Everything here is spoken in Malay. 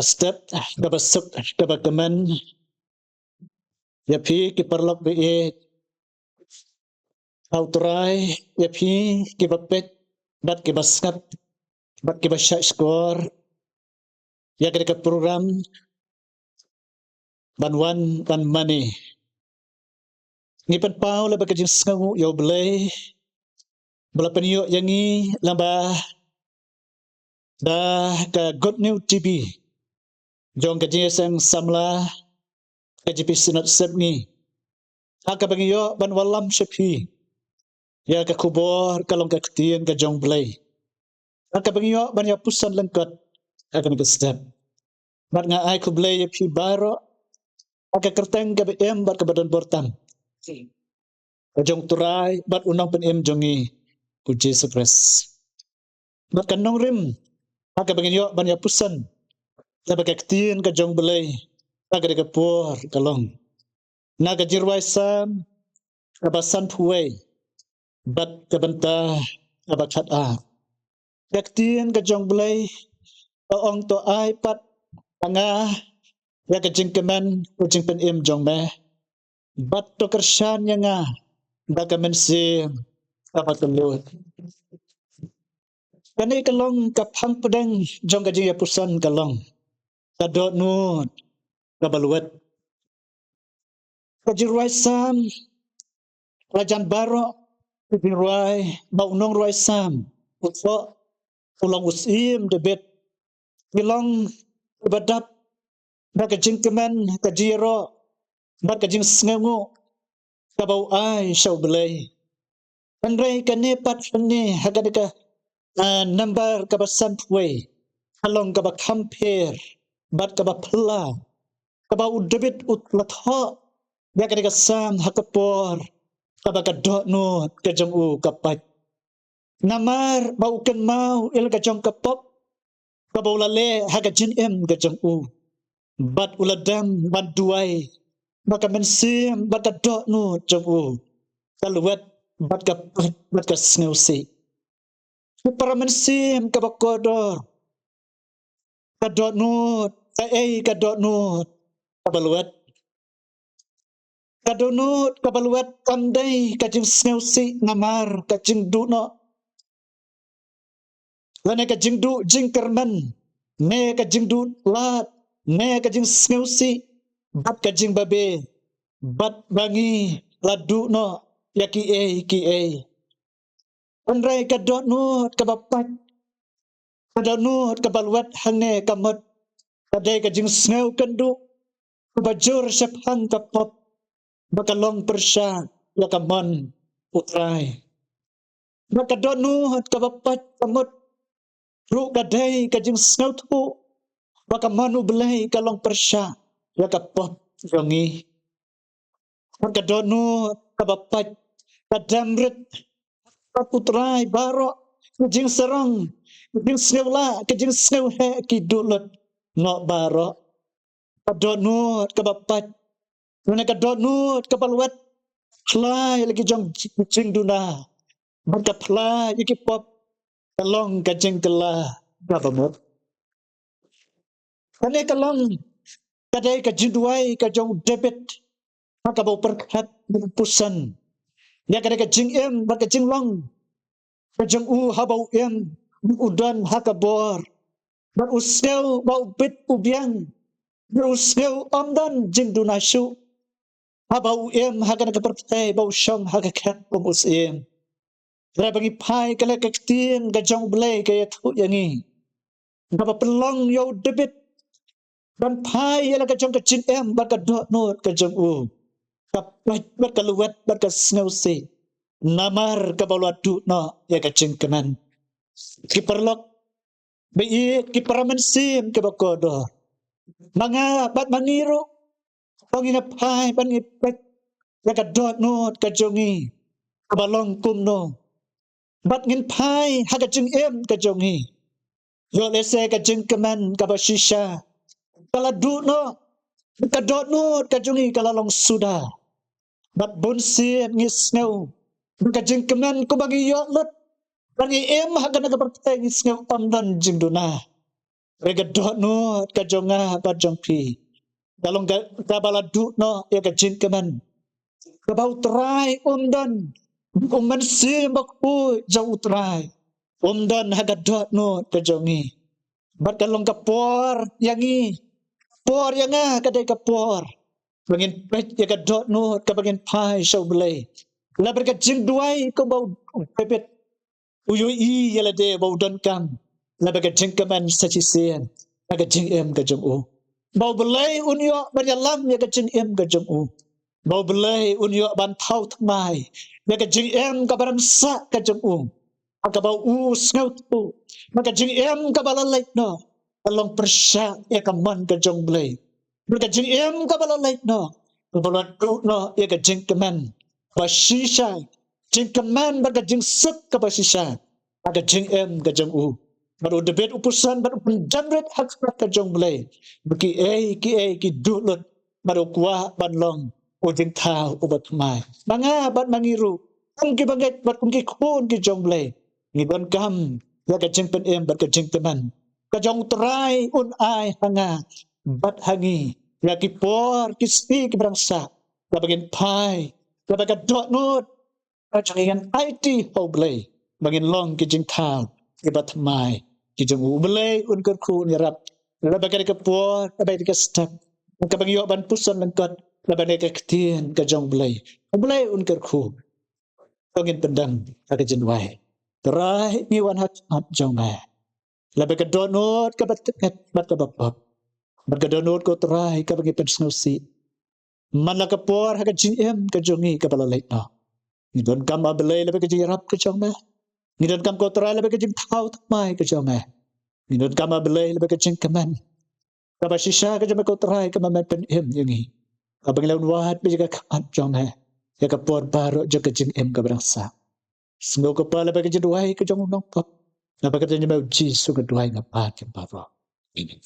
step basuk kemen ya pi ki perlok be autorai ya pi ki bapet bat ki baskat bat ki basya skor ya ke program banwan ban mani ni pen pau le bakajing sngu yo blay bala penyo yangi lamba da ka good new tv jong kajing sang samla KJP Sinat Sebni aka bangiyo ban walam shepi ya ka kubor kalong ka ketien ka jong blay aka bangiyo ban ya pusan lengkot aka ni step bat nga ai ku blay ya pi baro aka kerteng ka BM bat ka badan bortam ka jong turai bat unang pen em jongi uji supres bat kanong rim aka bangiyo ban ya pusan la ba ka ketien ka jong blay aka ka por kalong na ka jirwai sam kabasan puai bat kabanta kabakat a yaktien ka jong blay ong to ai pat anga ya ka jingkemen ko jingpen im jong me bat to kershan nga ba ka mensi kapatulut kani kalong ka phang pedeng jong ka jing ya pusan kalong ka dot nu ka baluet ka jirwai sam rajan baro jirwai ba unong rwai sam utso ulang usim debet bilong badap ba ka jingkemen ka jiro ba ka jing sngengu ka bau ai shau belai andrei ka ne pat ni hagadika number ka ba sampway halong ka ba compare bat ka ba pla ka ba udebit utlatho ya ka ka sam hakapor ka ba ka do no ka jong u ka pat namar ba uken mau il ka jong ka pop ka ba ulale haga jin em ka jong u bat uladam ban duai baka mensim baka do no jong u kaluet bat ka sneusi para mensim ka bakodor ka do no ka do no ka baluet ka do no ka baluet pandai ka jing sneusi namar ka jing du no lane ka jing du jing kerman ne ka jing du lat ne ka jing sneusi bat ka jing babe bat bangi ladu no ya ki e andrai ka dot nut ka bapat ka dot nut ka balwat hangne ka mot ka dai ka jing sneu kendu ka bajur sep hang ka pop bakalong persya ya ka mon utrai ka dot nut ka bapat ka mot ru ka dai ka jing sneu tu baka manu belai ka long persya ya ka pop yongi ka dot nut ka bapat ka damret putrai baro kejing serang kejing snewla kejing snew he ki dulot no baro kadot nut ke bapat nune kadot nut ke balwet klai lagi jong jing duna baka plai iki pop kalong kejing kela gabamot kane kalong kadai kejing duai kejong debit maka bau perkat pusan ya kadai kejing em baka jing long kejong u habau em udan hakabor dan usneu bau bit ubiang usneu amdan jing dunasu habau em hagan kepertai bau syong hagakat umus em rabangi pai kala kektien gajong belai kaya tu yangi ngapa pelong yo debit dan pai yala gajong kecin em baka dot not gajong u kapat baka luwet baka sneu si namar kabalwadu no ya kecing kenan kiperlok Baik kita mensim ke bakodo. Manga bat mangiru. Pangina pai ban ipek. Ya ka dot not ka jongi. Kabalong kumno. Bat ngin pai haga jing em ka jongi. Yo lese ka jing keman ka basisha. Kala du no. Ka dot not ka jongi kala long suda. Bat bunsim ngisneu. Ka jing keman ko bagi yo lut. Bagi em haga naga pertai ngisneu amdan jing duna. Rega dot no kajonga bajong pi. Dalong kabala du no ya kajin keman. Kabau terai dan mensi bakpu jauh terai. Dan haga dot no kajongi. Bat kalong kapor yangi. Por yanga kadai kapor. Bangin pet ya kadot no kabangin pai show belai. La berkajing duai ko bau pepet. Uyui yala de bau don kam. La berkajing keman sacisian. Berkajing em kajong u. Bau belai unyo beryalam ya kajing em kajong u. Bau belai unyo ban tau tmai. Ya kajing em kabaran sa kajong u. Maka bau u snout u. Maka jing em kabalalait no. Along persya ya kaman kajong belai. Berkajing em kabalalait no. Kabalan du no ya kajing keman. Basisha. Jing keman berkajing sek kabasisha. Maka jing em kajong u. Baru debet upusan baru penjamret hak kajong belai. Bagi ki dulut. Baru kuah banlong. Ujing tau ubat mai. Manga bat mangiru. Ang kibagat bat kung kikun ki jong belai. Ngibon kam. Ya kajing pen em bat kajing teman. Kajong terai un ai hanga. Bat hangi. Ya kipor kispi kibrangsa. Labagin pai. Labagat dot not. Kajangan IT ho belai. Bagin long kijing tau. Ibat mai. Kijong u belai un kerku nirap. Labagat kipor. Labagat kestap. Kabang yo ban pusan lengkot. Labagat ketien kajong belai. Belai un kerku. Bagin pendang. Kajin wai. Terai ni wan hat jong mai. Labagat dot not kabat ket bat kabab. Bergadonot ko terai ka bagi pensnusi. Mana kapor ha kajing em kajongi ka balalait na. Ngidon kam abelai lebih kajing rap kajong me. Ngidon kam ko terai lebih kajing tau tamai kajong me. Ngidon kam abelai lebih kajing kaman. Kabasisha kajong me ko terai ka mamen pen em yangi. Abang laun wahat bejaga kamat jong me. Ya kapor baru jo kajing em ka berasa. Semua kepala lebih kajing duai kajong unong pop. Napa katanya mau jisu keduai ngapat yang baru. Ini.